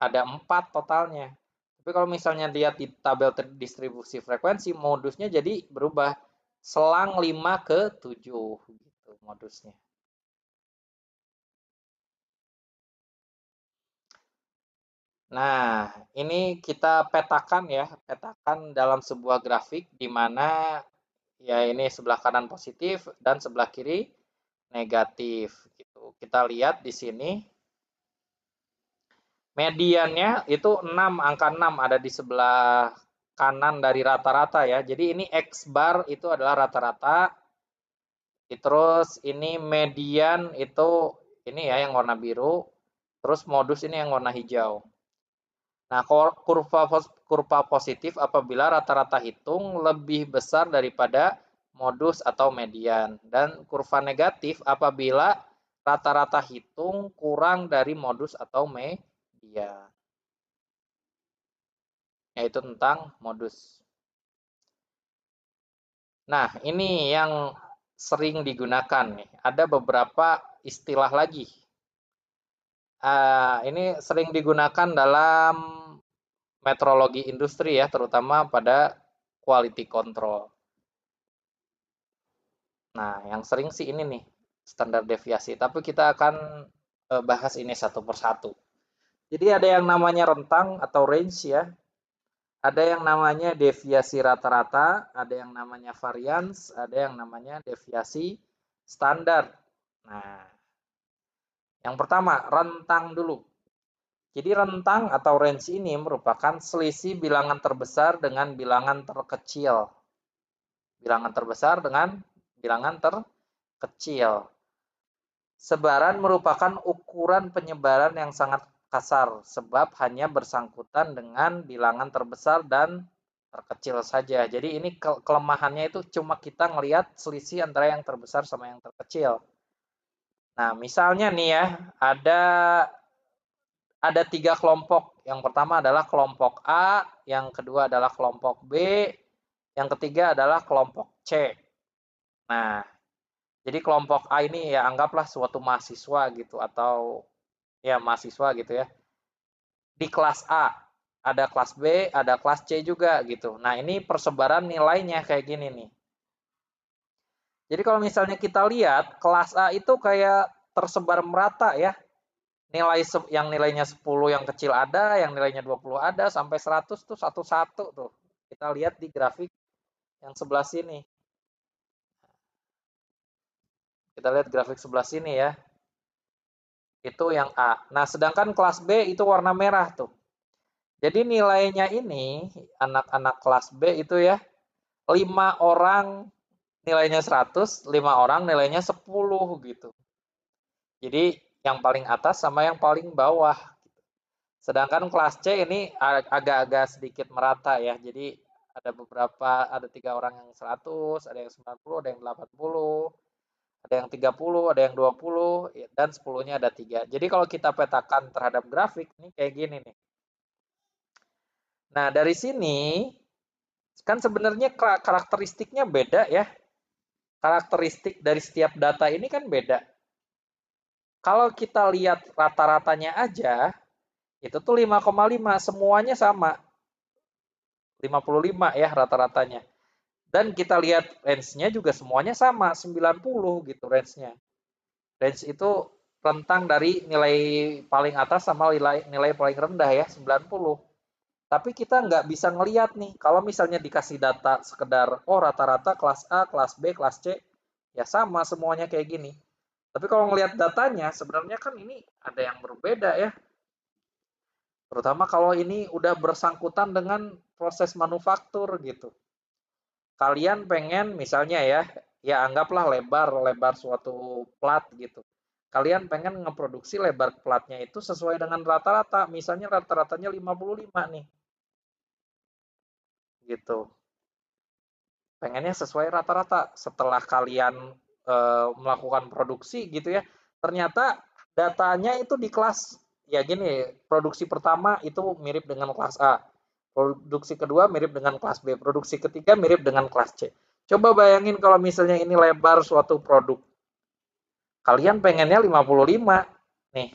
ada 4 totalnya. Tapi kalau misalnya lihat di tabel distribusi frekuensi, modusnya jadi berubah selang 5 ke 7 gitu modusnya. Nah, ini kita petakan ya, petakan dalam sebuah grafik di mana ya ini sebelah kanan positif dan sebelah kiri negatif gitu. Kita lihat di sini mediannya itu 6, angka 6 ada di sebelah kanan dari rata-rata ya. Jadi ini X bar itu adalah rata-rata. Terus ini median itu ini ya yang warna biru. Terus modus ini yang warna hijau. Nah, kurva positif apabila rata-rata hitung lebih besar daripada modus atau median. Dan kurva negatif apabila rata-rata hitung kurang dari modus atau median. Yaitu tentang modus. Nah, ini yang sering digunakan nih. Ada beberapa istilah lagi. Ini sering digunakan dalam metrologi industri ya, terutama pada quality control. Nah, yang sering sih ini nih, standar deviasi. Tapi kita akan bahas ini satu persatu. Jadi ada yang namanya rentang atau range ya. Ada yang namanya deviasi rata-rata, ada yang namanya variance, ada yang namanya deviasi standar. Nah, yang pertama, rentang dulu. Jadi rentang atau range ini merupakan selisih bilangan terbesar dengan bilangan terkecil. Bilangan terbesar dengan bilangan terkecil. Sebaran merupakan ukuran penyebaran yang sangat kasar, sebab hanya bersangkutan dengan bilangan terbesar dan terkecil saja. Jadi ini kelemahannya itu cuma kita ngelihat selisih antara yang terbesar sama yang terkecil. Nah, misalnya nih ya, ada 3 kelompok. Yang pertama adalah kelompok A, yang kedua adalah kelompok B, yang ketiga adalah kelompok C. Nah, jadi kelompok A ini ya anggaplah suatu mahasiswa gitu atau ya mahasiswa gitu ya. Di kelas A, ada kelas B, ada kelas C juga gitu. Nah, ini persebaran nilainya kayak gini nih. Jadi kalau misalnya kita lihat kelas A itu kayak tersebar merata ya. Nilai yang nilainya 10 yang kecil ada, yang nilainya 20 ada, sampai 100 tuh satu-satu tuh. Kita lihat di grafik yang sebelah sini. Kita lihat grafik sebelah sini ya. Itu yang A. Nah, sedangkan kelas B itu warna merah tuh. Jadi nilainya ini, anak-anak kelas B itu ya, 5 orang nilainya 100, 5 orang nilainya 10 gitu. Jadi yang paling atas sama yang paling bawah. Sedangkan kelas C ini agak-agak sedikit merata ya. Jadi ada 3 orang yang 100, ada yang 90, ada yang 80, ada yang 30, ada yang 20, dan 10-nya ada 3. Jadi kalau kita petakan terhadap grafik, ini kayak gini nih. Nah, dari sini, kan sebenarnya karakteristiknya beda ya. Karakteristik dari setiap data ini kan beda. Kalau kita lihat rata-ratanya aja, itu tuh 5,5, semuanya sama. 55 ya rata-ratanya. Dan kita lihat range-nya juga semuanya sama, 90 gitu range-nya. Range itu rentang dari nilai paling atas sama nilai paling rendah ya, 90. Tapi kita nggak bisa ngelihat nih, kalau misalnya dikasih data sekedar, oh rata-rata kelas A, kelas B, kelas C, ya sama semuanya kayak gini. Tapi kalau ngelihat datanya, sebenarnya kan ini ada yang berbeda ya. Terutama kalau ini udah bersangkutan dengan proses manufaktur gitu. Kalian pengen misalnya ya anggaplah lebar suatu plat gitu. Kalian pengen ngeproduksi lebar platnya itu sesuai dengan rata-rata, misalnya rata-ratanya 55 nih. Gitu. Pengennya sesuai rata-rata. Setelah kalian melakukan produksi gitu ya, ternyata datanya itu di kelas ya gini, produksi pertama itu mirip dengan kelas A. Produksi kedua mirip dengan kelas B, produksi ketiga mirip dengan kelas C. Coba bayangin kalau misalnya ini lebar suatu produk. Kalian pengennya 55. Nih,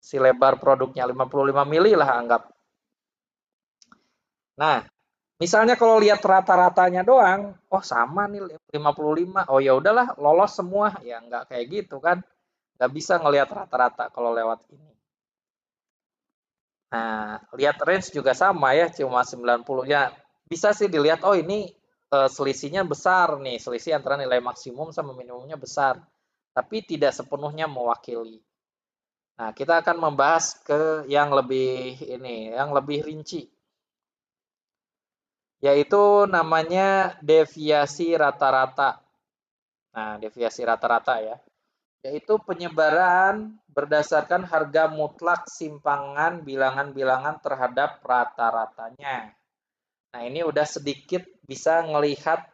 si lebar produknya 55 mili lah anggap. Nah, misalnya kalau lihat rata-ratanya doang, oh sama nih 55. Oh ya udahlah, lolos semua. Ya nggak kayak gitu kan. Nggak bisa ngelihat rata-rata kalau lewat ini. Nah, lihat range juga sama ya, cuma 90. Ya, bisa sih dilihat, oh ini selisihnya besar nih, selisih antara nilai maksimum sama minimumnya besar, tapi tidak sepenuhnya mewakili. Nah, kita akan membahas ke yang lebih yang lebih rinci, yaitu namanya deviasi rata-rata. Nah, deviasi rata-rata ya, yaitu penyebaran berdasarkan harga mutlak simpangan bilangan-bilangan terhadap rata-ratanya. Nah, ini udah sedikit bisa melihat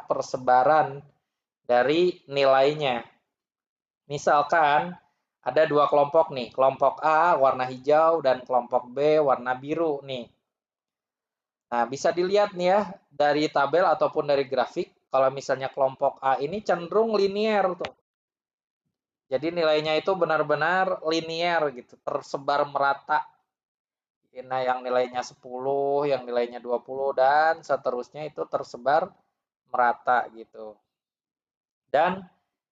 persebaran dari nilainya. Misalkan ada dua kelompok nih, kelompok A warna hijau dan kelompok B warna biru nih. Nah, bisa dilihat nih ya dari tabel ataupun dari grafik, kalau misalnya kelompok A ini cenderung linier tuh. Jadi nilainya itu benar-benar linier gitu, tersebar merata. Nah, yang nilainya 10, yang nilainya 20 dan seterusnya itu tersebar merata gitu. Dan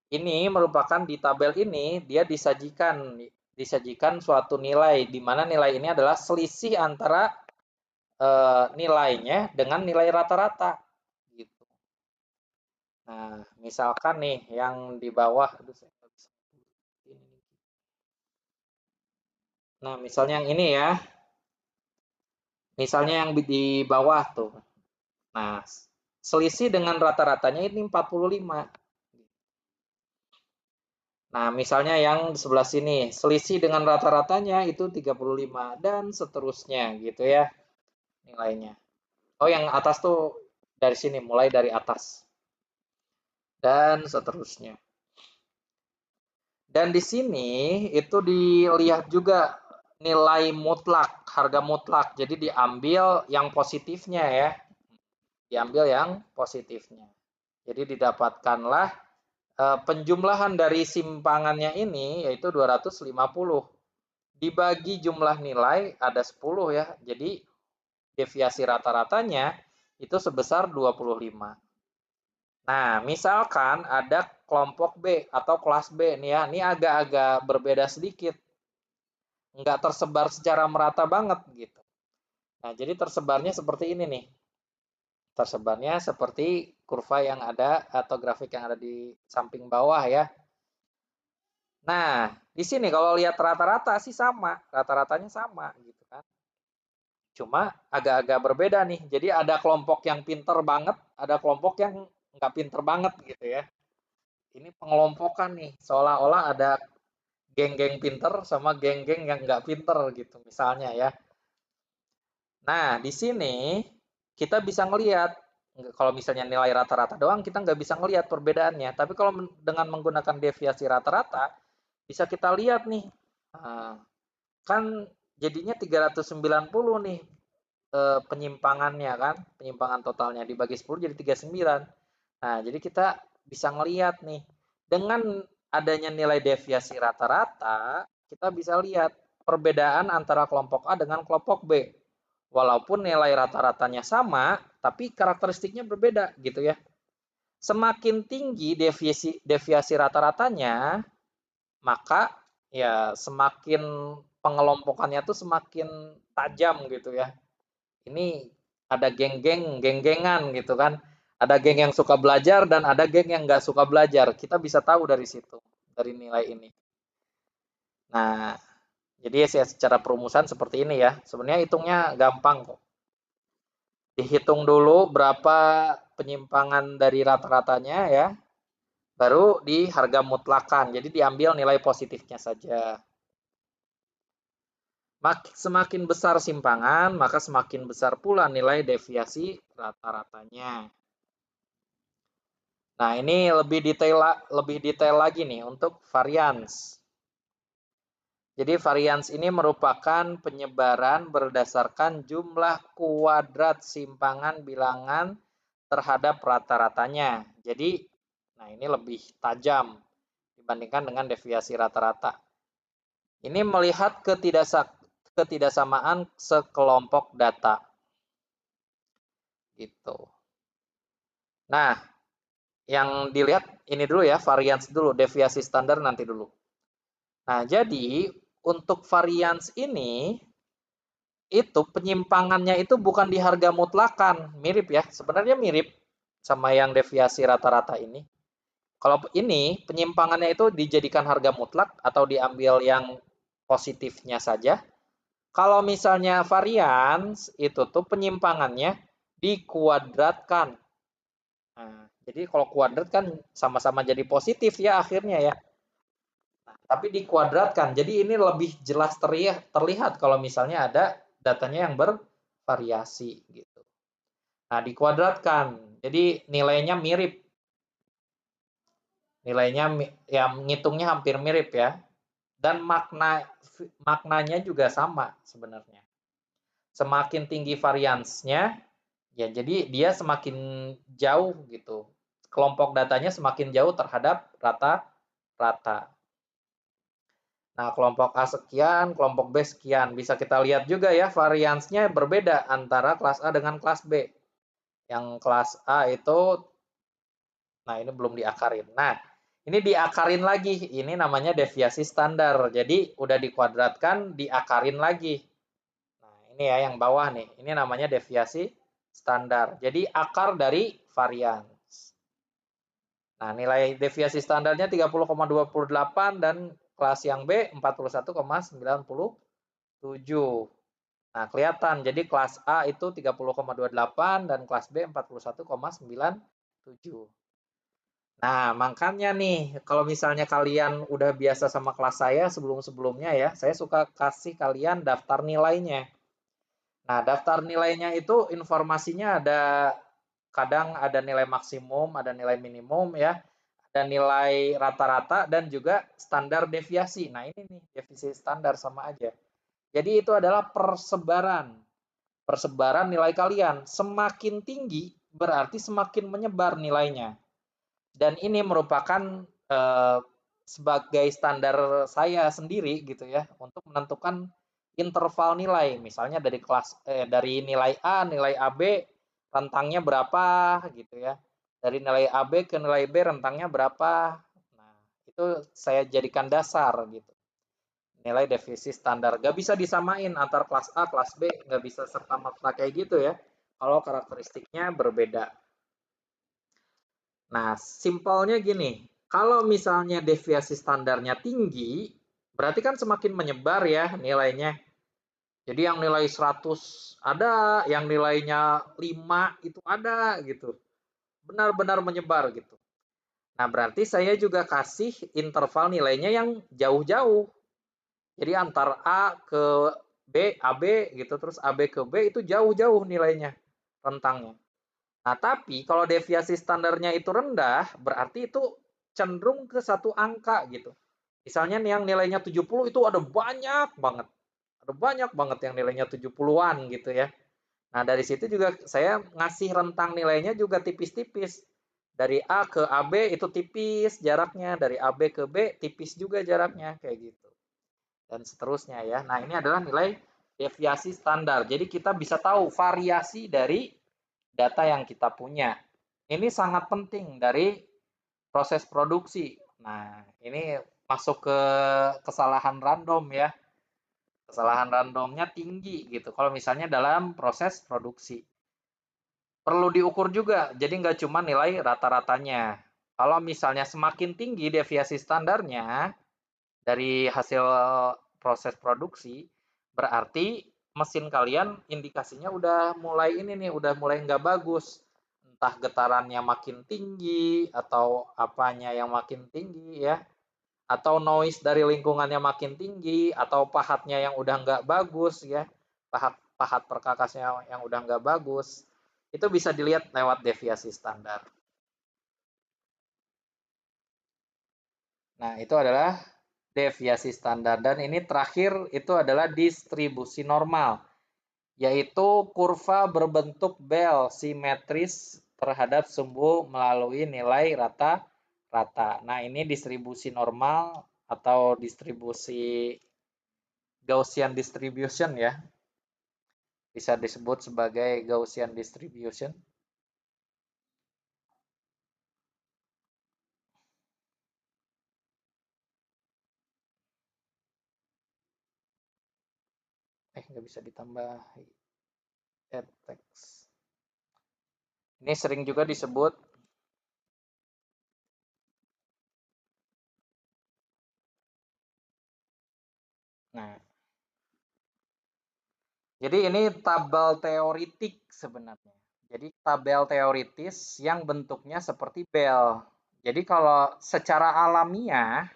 ini merupakan di tabel ini dia disajikan suatu nilai di mana nilai ini adalah selisih antara nilainya dengan nilai rata-rata gitu. Nah, misalkan nih yang di bawah, nah misalnya yang ini ya, misalnya yang di bawah tuh. Nah, selisih dengan rata-ratanya ini 45. Nah, misalnya yang di sebelah sini, selisih dengan rata-ratanya itu 35 dan seterusnya gitu ya nilainya. Oh, yang atas tuh dari sini, mulai dari atas. Dan seterusnya. Dan di sini itu dilihat juga nilai mutlak, harga mutlak. Jadi diambil yang positifnya ya. Diambil yang positifnya. Jadi didapatkanlah penjumlahan dari simpangannya ini yaitu 250. Dibagi jumlah nilai ada 10 ya. Jadi deviasi rata-ratanya itu sebesar 25. Nah, misalkan ada kelompok B atau kelas B nih ya, ini agak-agak berbeda sedikit. Nggak tersebar secara merata banget gitu. Nah, jadi tersebarnya seperti ini nih. Tersebarnya seperti kurva yang ada atau grafik yang ada di samping bawah ya. Nah, di sini kalau lihat rata-rata sih sama, rata-ratanya sama gitu kan. Cuma agak-agak berbeda nih. Jadi ada kelompok yang pinter banget, ada kelompok yang nggak pinter banget gitu ya. Ini pengelompokan nih, seolah-olah ada geng-geng pinter sama geng-geng yang nggak pinter gitu misalnya ya. Nah, di sini kita bisa ngelihat, kalau misalnya nilai rata-rata doang kita nggak bisa ngelihat perbedaannya. Tapi kalau dengan menggunakan deviasi rata-rata, bisa kita lihat nih. Nah, kan jadinya 390 nih penyimpangannya kan, penyimpangan totalnya dibagi 10 jadi 39. Nah, jadi kita bisa ngelihat nih, dengan adanya nilai deviasi rata-rata, kita bisa lihat perbedaan antara kelompok A dengan kelompok B. Walaupun nilai rata-ratanya sama, tapi karakteristiknya berbeda gitu ya. Semakin tinggi deviasi rata-ratanya, maka ya semakin pengelompokannya tuh semakin tajam gitu ya. Ini ada geng-gengan gitu kan. Ada geng yang suka belajar dan ada geng yang nggak suka belajar. Kita bisa tahu dari situ, dari nilai ini. Nah, jadi secara perumusan seperti ini ya. Sebenarnya hitungnya gampang kok. Dihitung dulu berapa penyimpangan dari rata-ratanya ya. Baru di harga mutlakan. Jadi diambil nilai positifnya saja. Semakin besar simpangan, maka semakin besar pula nilai deviasi rata-ratanya. Nah, ini lebih detail lagi nih untuk varians. Jadi varians ini merupakan penyebaran berdasarkan jumlah kuadrat simpangan bilangan terhadap rata-ratanya. Jadi, nah ini lebih tajam dibandingkan dengan deviasi rata-rata. Ini melihat ketidaksamaan sekelompok data. Gitu. Nah, yang dilihat ini dulu ya, varians dulu, deviasi standar nanti dulu. Nah, jadi untuk varians ini itu penyimpangannya itu bukan di harga mutlakan, mirip ya, sebenarnya mirip sama yang deviasi rata-rata ini. Kalau ini penyimpangannya itu dijadikan harga mutlak atau diambil yang positifnya saja. Kalau misalnya varians itu tuh penyimpangannya dikuadratkan. Nah, jadi kalau kuadrat kan sama-sama jadi positif ya akhirnya ya. Nah, tapi dikuadratkan. Jadi ini lebih jelas terlihat kalau misalnya ada datanya yang bervariasi gitu. Nah, dikuadratkan. Jadi nilainya mirip. Nilainya ya ngitungnya hampir mirip ya. Dan maknanya juga sama sebenarnya. Semakin tinggi variansnya, ya jadi dia semakin jauh gitu. Kelompok datanya semakin jauh terhadap rata-rata. Nah, kelompok A sekian, kelompok B sekian. Bisa kita lihat juga ya, variansnya berbeda antara kelas A dengan kelas B. Yang kelas A itu, nah ini belum diakarin. Nah, ini diakarin lagi. Ini namanya deviasi standar. Jadi, udah dikuadratkan, diakarin lagi. Nah, ini ya yang bawah nih. Ini namanya deviasi standar. Jadi, akar dari varians. Nah, nilai deviasi standarnya 30,28 dan kelas yang B 41,97. Nah, kelihatan. Jadi kelas A itu 30,28 dan kelas B 41,97. Nah, makanya nih, kalau misalnya kalian udah biasa sama kelas saya sebelum-sebelumnya ya, saya suka kasih kalian daftar nilainya. Nah, daftar nilainya itu informasinya ada, kadang ada nilai maksimum, ada nilai minimum ya, ada nilai rata-rata dan juga standar deviasi. Nah, ini nih, deviasi standar sama aja. Jadi itu adalah persebaran. Persebaran nilai kalian. Semakin tinggi berarti semakin menyebar nilainya. Dan ini merupakan sebagai standar saya sendiri gitu ya untuk menentukan interval nilai. Misalnya dari nilai A, nilai AB rentangnya berapa gitu ya. Dari nilai AB ke nilai B rentangnya berapa. Nah, itu saya jadikan dasar gitu. Nilai deviasi standar. Gak bisa disamain antar kelas A, kelas B, gak bisa serta-merta kayak gitu ya. Kalau karakteristiknya berbeda. Nah, simpelnya gini, kalau misalnya deviasi standarnya tinggi, berarti kan semakin menyebar ya nilainya. Jadi yang nilai 100 ada, yang nilainya 5 itu ada gitu. Benar-benar menyebar gitu. Nah, berarti saya juga kasih interval nilainya yang jauh-jauh. Jadi antar A ke B, AB gitu, terus AB ke B itu jauh-jauh nilainya, rentangnya. Nah, tapi kalau deviasi standarnya itu rendah, berarti itu cenderung ke satu angka gitu. Misalnya yang nilainya 70 itu ada banyak banget. Ada banyak banget yang nilainya 70-an gitu ya. Nah, dari situ juga saya ngasih rentang nilainya juga tipis-tipis. Dari A ke AB itu tipis jaraknya, dari AB ke B tipis juga jaraknya, kayak gitu. Dan seterusnya ya. Nah, ini adalah nilai deviasi standar. Jadi kita bisa tahu variasi dari data yang kita punya. Ini sangat penting dari proses produksi. Nah, ini masuk ke kesalahan random ya. Kesalahan randomnya tinggi gitu. Kalau misalnya dalam proses produksi. Perlu diukur juga, jadi nggak cuma nilai rata-ratanya. Kalau misalnya semakin tinggi deviasi standarnya dari hasil proses produksi, berarti mesin kalian indikasinya udah mulai ini nih, udah mulai nggak bagus. Entah getarannya makin tinggi atau apanya yang makin tinggi ya, atau noise dari lingkungannya makin tinggi, atau pahatnya yang udah nggak bagus ya, pahat perkakasnya yang udah nggak bagus. Itu bisa dilihat lewat deviasi standar. Nah, itu adalah deviasi standar. Dan ini terakhir itu adalah distribusi normal, yaitu kurva berbentuk bel simetris terhadap sumbu melalui nilai rata-rata. Nah, ini distribusi normal atau distribusi Gaussian distribution ya. Bisa disebut sebagai Gaussian distribution. nggak bisa ditambah add text. Ini sering juga disebut nah. Jadi ini tabel teoritik sebenarnya. Jadi tabel teoritis yang bentuknya seperti bel. Jadi kalau secara alamiah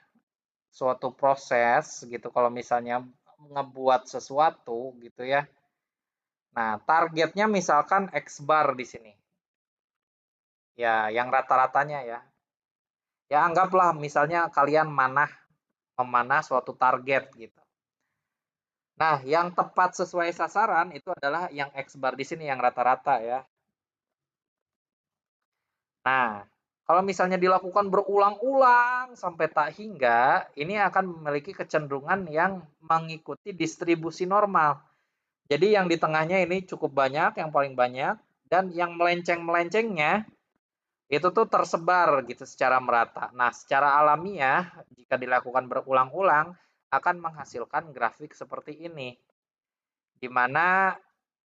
suatu proses gitu kalau misalnya ngebuat sesuatu gitu ya. Nah, targetnya misalkan X bar di sini. Ya, yang rata-ratanya ya. Ya anggaplah misalnya kalian memanah suatu target gitu. Nah, yang tepat sesuai sasaran itu adalah yang X bar di sini yang rata-rata ya. Nah, kalau misalnya dilakukan berulang-ulang sampai tak hingga, ini akan memiliki kecenderungan yang mengikuti distribusi normal. Jadi yang di tengahnya ini cukup banyak, yang paling banyak, dan yang melenceng-melencengnya itu tuh tersebar gitu secara merata. Nah, secara alamiah jika dilakukan berulang-ulang akan menghasilkan grafik seperti ini. Di mana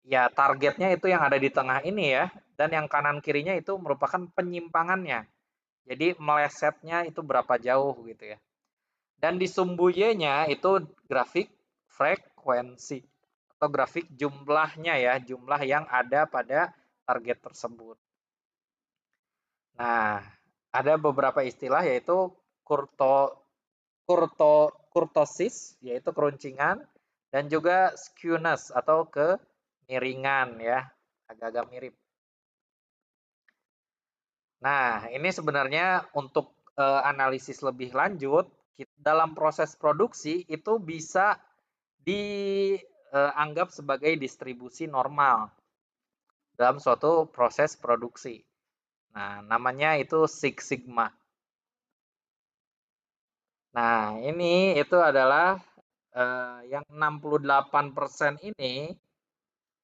ya targetnya itu yang ada di tengah ini ya, dan yang kanan kirinya itu merupakan penyimpangannya. Jadi melesetnya itu berapa jauh gitu ya. Dan di sumbu Y-nya itu grafik frekuensi atau grafik jumlahnya ya, jumlah yang ada pada target tersebut. Nah, ada beberapa istilah yaitu kurtosis yaitu keruncingan dan juga skewness atau kemiringan ya, agak-agak mirip. Nah, ini sebenarnya untuk analisis lebih lanjut dalam proses produksi itu bisa dianggap sebagai distribusi normal dalam suatu proses produksi. Nah, namanya itu Six Sigma. Nah, ini itu adalah yang 68% ini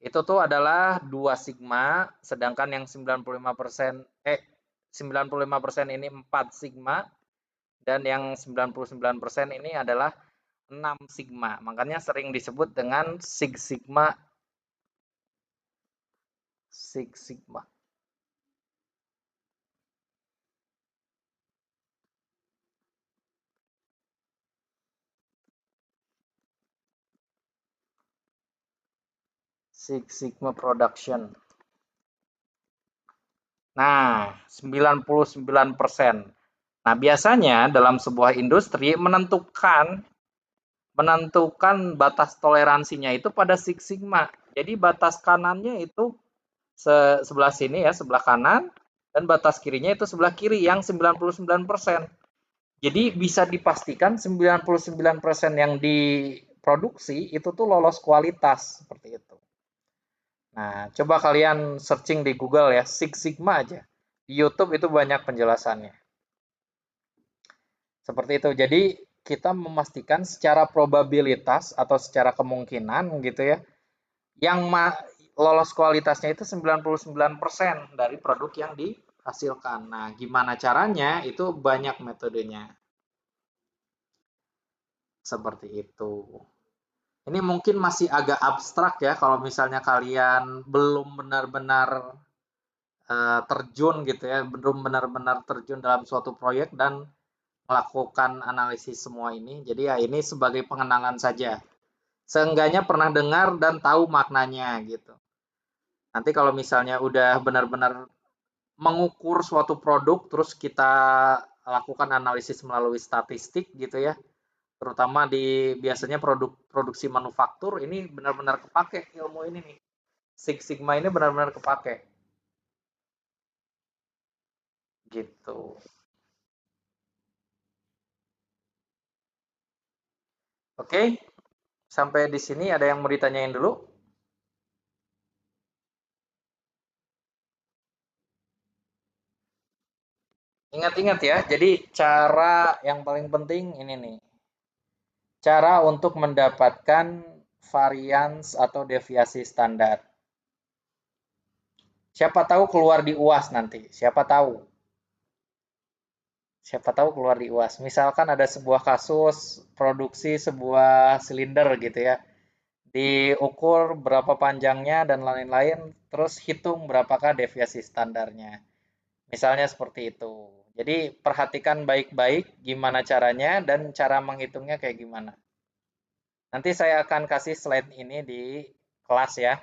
itu tuh adalah 2 sigma, sedangkan yang 95% 95% ini 4 sigma dan yang 99% ini adalah 6 sigma. Makanya sering disebut dengan Six Sigma. Six Sigma. Six Sigma Production. Nah, 99%. Nah, biasanya dalam sebuah industri menentukan batas toleransinya itu pada Six Sigma. Jadi batas kanannya itu sebelah sini ya, sebelah kanan, dan batas kirinya itu sebelah kiri yang 99%. Jadi bisa dipastikan 99% yang diproduksi itu tuh lolos kualitas seperti itu. Nah, coba kalian searching di Google ya, Six Sigma aja. Di YouTube itu banyak penjelasannya. Seperti itu. Jadi kita memastikan secara probabilitas atau secara kemungkinan gitu ya, yang lolos kualitasnya itu 99% dari produk yang dihasilkan. Nah, gimana caranya? Itu banyak metodenya. Seperti itu. Ini mungkin masih agak abstrak ya kalau misalnya kalian belum benar-benar terjun gitu ya, belum benar-benar terjun dalam suatu proyek dan melakukan analisis semua ini. Jadi ya ini sebagai pengenalan saja. Seenggaknya pernah dengar dan tahu maknanya gitu. Nanti kalau misalnya udah benar-benar mengukur suatu produk terus kita lakukan analisis melalui statistik gitu ya. Terutama di biasanya produksi manufaktur ini benar-benar kepake ilmu ini nih. Six Sigma ini benar-benar kepake. Gitu. Oke, sampai di sini ada yang mau ditanyain dulu? Ingat-ingat ya, jadi cara yang paling penting ini nih. Cara untuk mendapatkan varians atau deviasi standar. Siapa tahu keluar di UAS nanti, siapa tahu. Siapa tahu keluar di UAS. Misalkan ada sebuah kasus produksi sebuah silinder gitu ya. diukur berapa panjangnya dan lain-lain, terus hitung berapakah deviasi standarnya. Misalnya seperti itu. Jadi perhatikan baik-baik gimana caranya dan cara menghitungnya kayak gimana. Nanti saya akan kasih slide ini di kelas ya.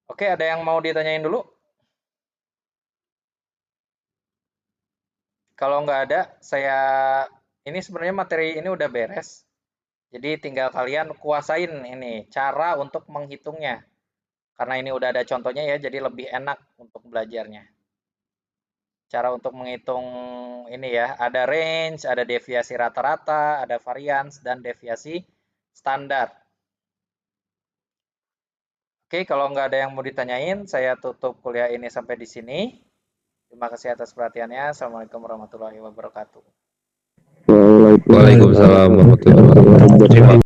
Oke, ada yang mau ditanyain dulu? Kalau nggak ada, ini sebenarnya materi ini udah beres. Jadi tinggal kalian kuasain ini cara untuk menghitungnya. Karena ini udah ada contohnya ya, jadi lebih enak untuk belajarnya. Cara untuk menghitung ini ya, ada range, ada deviasi rata-rata, ada variance, dan deviasi standar. Oke, kalau nggak ada yang mau ditanyain, saya tutup kuliah ini sampai di sini. Terima kasih atas perhatiannya. Assalamualaikum warahmatullahi wabarakatuh. Waalaikumsalam Waalaikumsalam warahmatullahi wabarakatuh. warahmatullahi wabarakatuh.